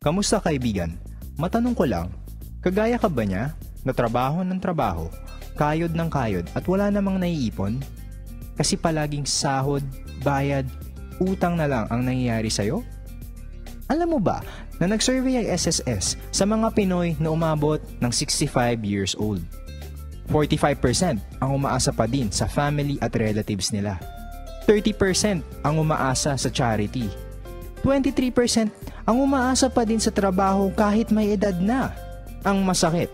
Kamusta kaibigan? Matanong ko lang, kagaya ka ba niya na trabaho ng trabaho, kayod ng kayod at wala namang naiipon? Kasi palaging sahod, bayad, utang na lang ang nangyayari sa'yo? Alam mo ba na nag-survey ang SSS sa mga Pinoy na umabot ng 65 years old? 45% ang umaasa pa din sa family at relatives nila. 30% ang umaasa sa charity. 23% ang umaasa pa din sa trabaho kahit may edad na. Ang masakit,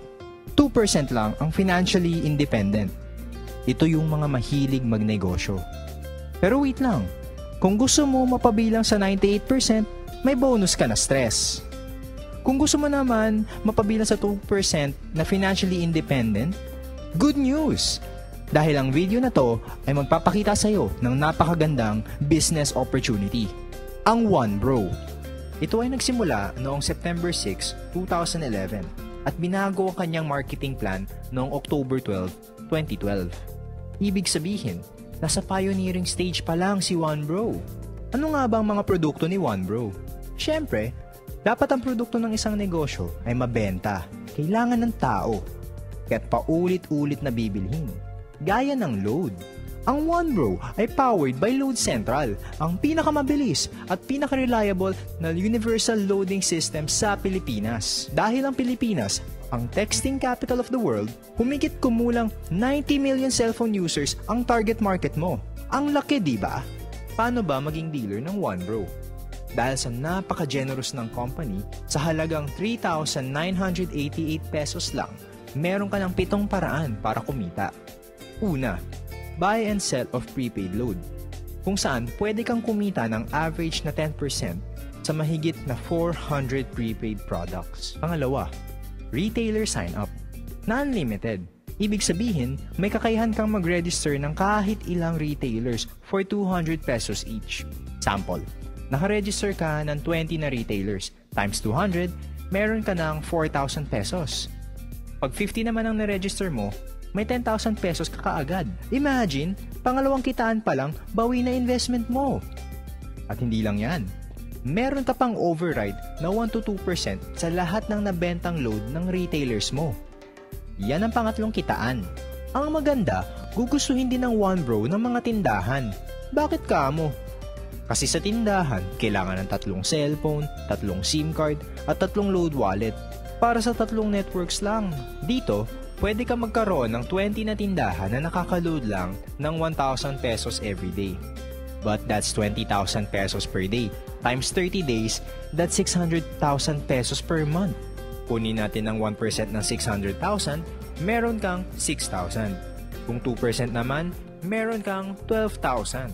2% lang ang financially independent. Ito yung mga mahilig magnegosyo. Pero wait lang, kung gusto mo mapabilang sa 98%, may bonus ka na stress. Kung gusto mo naman mapabilang sa 2% na financially independent, good news! Dahil ang video na to ay magpapakita sa iyo ng napakagandang business opportunity. Ang OneBro. Ito ay nagsimula noong September 6, 2011 at binago ang kanyang marketing plan noong October 12, 2012. Ibig sabihin, nasa pioneering stage pa lang si OneBro. Ano nga ba ang mga produkto ni OneBro? Siyempre, dapat ang produkto ng isang negosyo ay mabenta. Kailangan ng tao. Kaya't paulit-ulit na bibilhin. Gaya ng load. Ang OneBro ay powered by Load Central, ang pinakamabilis at pinaka-reliable na universal loading system sa Pilipinas. Dahil ang Pilipinas, ang texting capital of the world, humigit kumulang 90 million cellphone users ang target market mo. Ang laki, di ba? Paano ba maging dealer ng OneBro? Dahil sa napaka-generous ng company, sa halagang 3,988 pesos lang, meron ka ng 7 paraan para kumita. Una, buy and sell of prepaid load, kung saan pwede kang kumita ng average na 10% sa mahigit na 400 prepaid products. Pangalawa, retailer sign-up na unlimited. Ibig sabihin, may kakayahan kang mag-register ng kahit ilang retailers for 200 pesos each. Sample, nakaregister ka ng 20 na retailers times 200, meron ka ng 4,000 pesos. Pag 50 naman ang na-register mo, may 10,000 pesos ka kaagad. Imagine, pangalawang kitaan pa lang, bawi na investment mo. At hindi lang yan. Meron ka pang override na 1-2% sa lahat ng nabentang load ng retailers mo. Yan ang pangatlong kitaan. Ang maganda, gugustuhin din ng OneBro ng mga tindahan. Bakit ka mo? Kasi sa tindahan, kailangan ng 3 cellphone, 3 SIM card, at 3 load wallet. Para sa 3 networks lang. Dito, pwede ka magkaroon ng 20 na tindahan na nakaka-load lang ng 1,000 pesos every day. But that's 20,000 pesos per day. Times 30 days, that's 600,000 pesos per month. Kunin natin ang 1% ng 600,000, meron kang 6,000. Kung 2% naman, meron kang 12,000.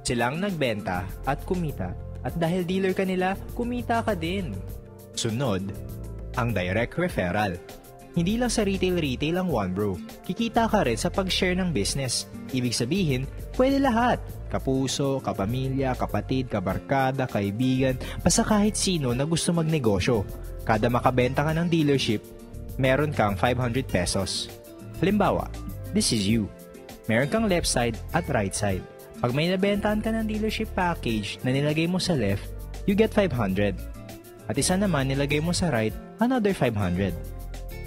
Silang nagbenta at kumita. At dahil dealer ka nila, kumita ka din. Sunod, ang direct referral. Hindi lang sa retail ang OneBro. Kikita ka rin sa pag-share ng business. Ibig sabihin, pwede lahat. Kapuso, kapamilya, kapatid, kabarkada, kaibigan, basta kahit sino na gusto magnegosyo. Kada makabenta ka ng dealership, meron kang 500 pesos. Halimbawa, this is you. Meron kang left side at right side. Pag may nabentahan ka ng dealership package na nilagay mo sa left, you get 500. At isa naman nilagay mo sa right, another 500.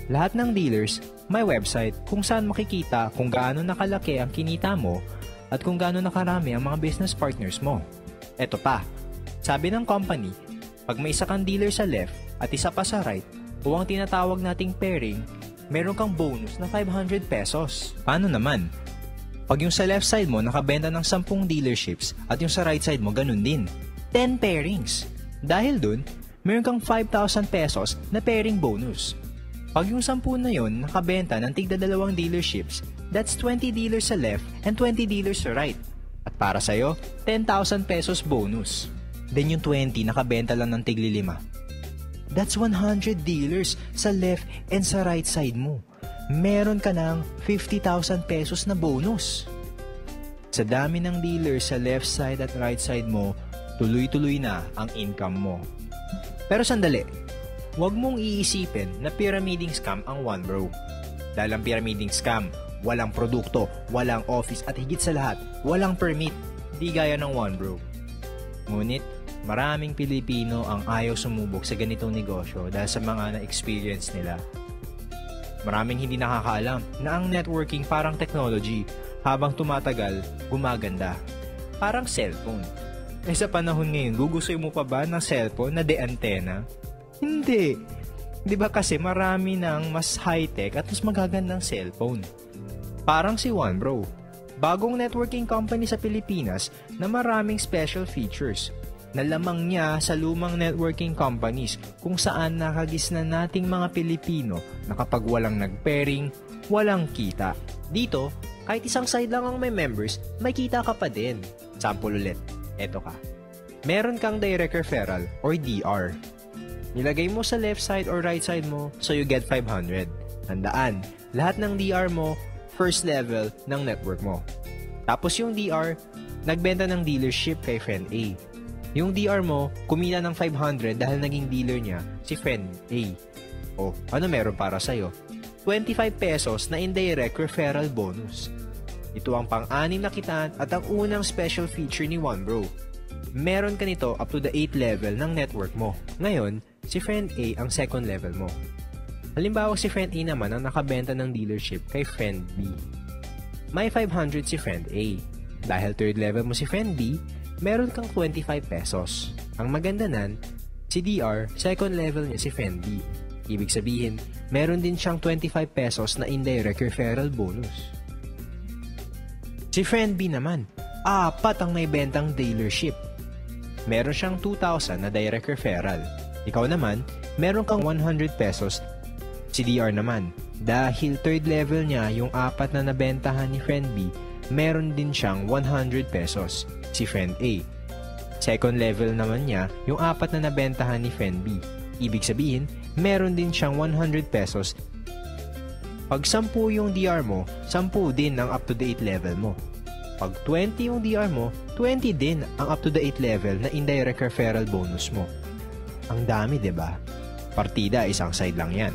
Lahat ng dealers may website kung saan makikita kung gaano nakalaki ang kinita mo at kung gaano nakarami ang mga business partners mo. Eto pa, sabi ng company, pag may isa kang dealer sa left at isa pa sa right, o ang tinatawag nating pairing, meron kang bonus na 500 pesos. Paano naman? Pag yung sa left side mo nakabenta ng 10 dealerships at yung sa right side mo ganun din, 10 pairings. Dahil dun, meron kang 5,000 pesos na pairing bonus. Pag yung 10 na yun nakabenta ng tigda 2 dealerships, that's 20 dealers sa left and 20 dealers sa right. At para sa'yo, 10,000 pesos bonus. Then yung 20 nakabenta lang ng tigli 5. That's 100 dealers sa left and sa right side mo. Meron ka ng 50,000 pesos na bonus. Sa dami ng dealers sa left side at right side mo, tuloy-tuloy na ang income mo. Pero sandali, huwag mong iisipin na pyramiding scam ang OneBro. Dahil ang pyramiding scam, walang produkto, walang office at higit sa lahat, walang permit, di gaya ng OneBro. Ngunit, maraming Pilipino ang ayaw sumubok sa ganitong negosyo dahil sa mga na-experience nila. Maraming hindi nakakaalam na ang networking parang technology, habang tumatagal, gumaganda. Parang cellphone. Sa panahon ngayon, gugustuhin mo pa ba ng cellphone na de-antena? Hindi. Di ba kasi marami ng mas high-tech at mas magagandang cellphone. Parang si OneBro, bagong networking company sa Pilipinas na maraming special features na lamang niya sa lumang networking companies kung saan nakagisnan nating mga Pilipino na kapag walang nag-pairing, walang kita. Dito, kahit isang side lang ang may members, may kita ka pa din. Sample ulit, eto ka. Meron kang direct referral or DR. Nilagay mo sa left side or right side mo, so you get 500. Tandaan, lahat ng DR mo, first level ng network mo. Tapos yung DR, nagbenta ng dealership kay friend A. Yung DR mo, kumita ng 500 dahil naging dealer niya si friend A. O, ano meron para sa'yo? 25 pesos na indirect referral bonus. Ito ang pang-anim na kitaan at ang unang special feature ni OneBro. Meron ka nito up to the 8th level ng network mo. Ngayon, si friend A ang second level mo. Halimbawa si friend A naman ang nakabenta ng dealership kay friend B. May 500 si friend A. Dahil third level mo si friend B, meron kang 25 pesos. Ang maganda nan, si DR, second level niya si friend B. Ibig sabihin, meron din siyang 25 pesos na indirect referral bonus. Si friend B naman, 4 ang may bentang dealership. Meron siyang 2,000 na direct referral. Ikaw naman, meron kang 100 pesos. Si DR naman, dahil third level niya yung 4 na nabentahan ni friend B, meron din siyang 100 pesos. Si friend A. Second level naman niya yung 4 na nabentahan ni friend B. Ibig sabihin, meron din siyang 100 pesos. Pag 10 yung DR mo, 10 din ang up to the 8 level mo. Pag 20 yung DR mo, 20 din ang up to the 8 level na indirect referral bonus mo. Ang dami, 'di ba? Partida, isang side lang yan.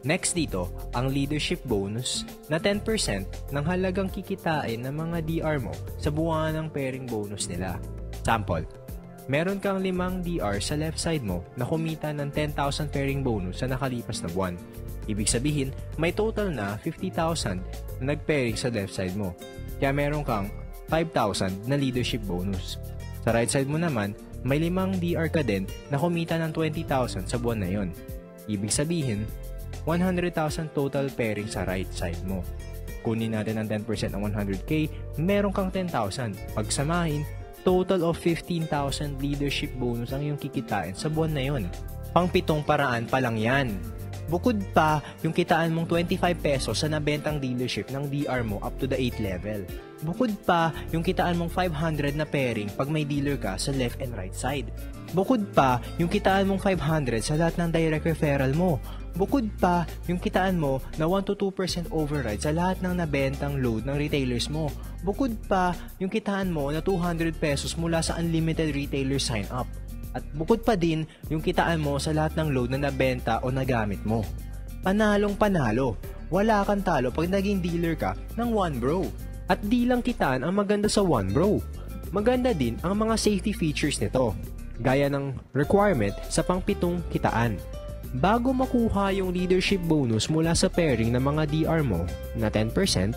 Next dito, ang leadership bonus na 10% ng halagang kikitain ng mga DR mo sa buwan ng pairing bonus nila. Sample, meron kang 5 DR sa left side mo na kumita ng 10,000 pairing bonus sa nakalipas na buwan. Ibig sabihin, may total na 50,000 na nag-pairing sa left side mo. Kaya meron kang 5,000 na leadership bonus. Sa right side mo naman, may 5 DR ka din na kumita ng 20,000 sa buwan na yon. Ibig sabihin, 100,000 total pairing sa right side mo. Kunin natin ang 10% ng 100k, meron kang 10,000. Pagsamahin, total of 15,000 leadership bonus ang iyong kikitain sa buwan na yon. Pang-7 paraan pa lang yan. Bukod pa, yung kitaan mong 25 pesos sa nabentang dealership ng DR mo up to the 8th level. Bukod pa, yung kitaan mong 500 na pairing pag may dealer ka sa left and right side. Bukod pa, yung kitaan mong 500 sa lahat ng direct referral mo. Bukod pa, yung kitaan mo na 1-2% override sa lahat ng nabentang load ng retailers mo. Bukod pa, yung kitaan mo na 200 pesos mula sa unlimited retailer sign-up. At bukod pa din, yung kitaan mo sa lahat ng load na nabenta o nagamit mo. Panalong panalo. Wala kang talo pag naging dealer ka ng OneBro. At di lang kitaan ang maganda sa OneBro. Maganda din ang mga safety features nito, gaya ng requirement sa pang-7 kitaan. Bago makuha yung leadership bonus mula sa pairing ng mga DR mo na 10%,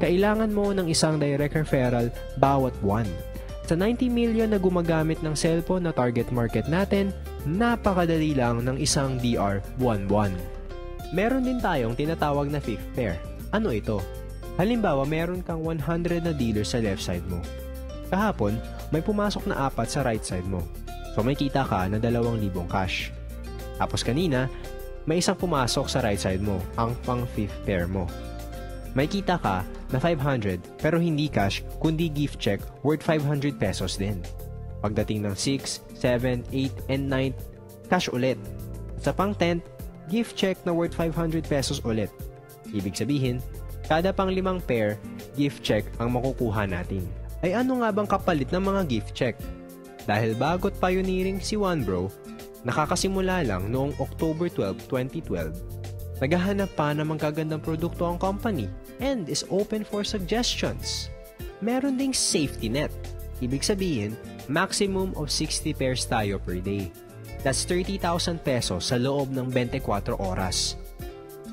kailangan mo ng isang direct referral bawat buwan. Sa 90 million na gumagamit ng cellphone na target market natin, napakadali lang ng isang DR buwan-buwan. Meron din tayong tinatawag na fifth pair. Ano ito? Halimbawa, meron kang 100 na dealer sa left side mo. Kahapon, may pumasok na 4 sa right side mo. So may kita ka na 2,000 cash. Tapos kanina, may isang pumasok sa right side mo, ang pang fifth pair mo. May kita ka na 500 pero hindi cash kundi gift check worth 500 pesos din. Pagdating ng 6, 7, 8, and 9, cash ulit. Sa pang 10th, gift check na worth 500 pesos ulit. Ibig sabihin, kada pang 5 pair, gift check ang makukuha natin. Ay ano nga bang kapalit ng mga gift check? Dahil bago't pioneering si OneBro, nakakasimula lang noong October 12, 2012, naghahanap pa ng magagandang produkto ang company and is open for suggestions. Meron ding safety net. Ibig sabihin, maximum of 60 pairs tayo per day. That's 30,000 pesos sa loob ng 24 oras.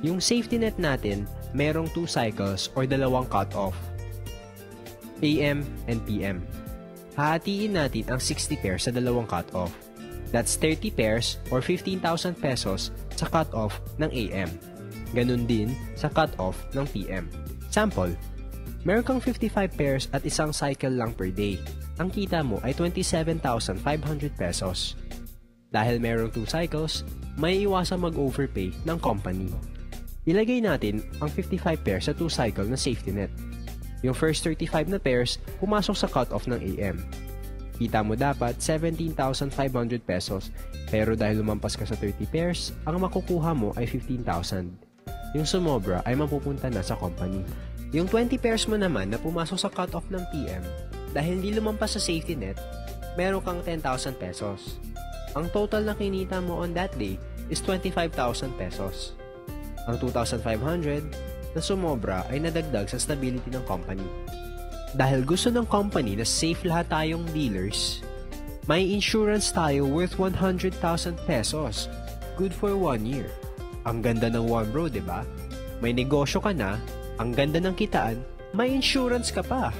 Yung safety net natin, merong 2 cycles or dalawang cut-off, AM and PM. Hahatiin natin ang 60 pairs sa dalawang cut-off. That's 30 pairs or 15,000 pesos sa cut-off ng AM. Ganun din sa cut-off ng PM. Sample, meron kang 55 pairs at isang cycle lang per day. Ang kita mo ay 27,500 pesos. Dahil merong 2 cycles, may iwasang mag-overpay ng company. Ilagay natin ang 55 pairs sa 2 cycle na safety net. Yung first 35 na pairs, pumasok sa cut-off ng AM. Kita mo dapat 17,500 pesos, pero dahil lumampas ka sa 30 pairs, ang makukuha mo ay 15,000. Yung sumobra ay mapupunta na sa company. Yung 20 pairs mo naman na pumasok sa cut-off ng PM, dahil hindi lumampas sa safety net, meron kang 10,000 pesos. Ang total na kinita mo on that day is 25,000 pesos. Ang 2,500 na sumobra ay nadagdag sa stability ng company. Dahil gusto ng company na safe lahat tayong dealers, may insurance tayo worth 100,000 pesos. Good for 1 year. Ang ganda ng One Bro, diba? May negosyo ka na, ang ganda ng kitaan, may insurance ka pa.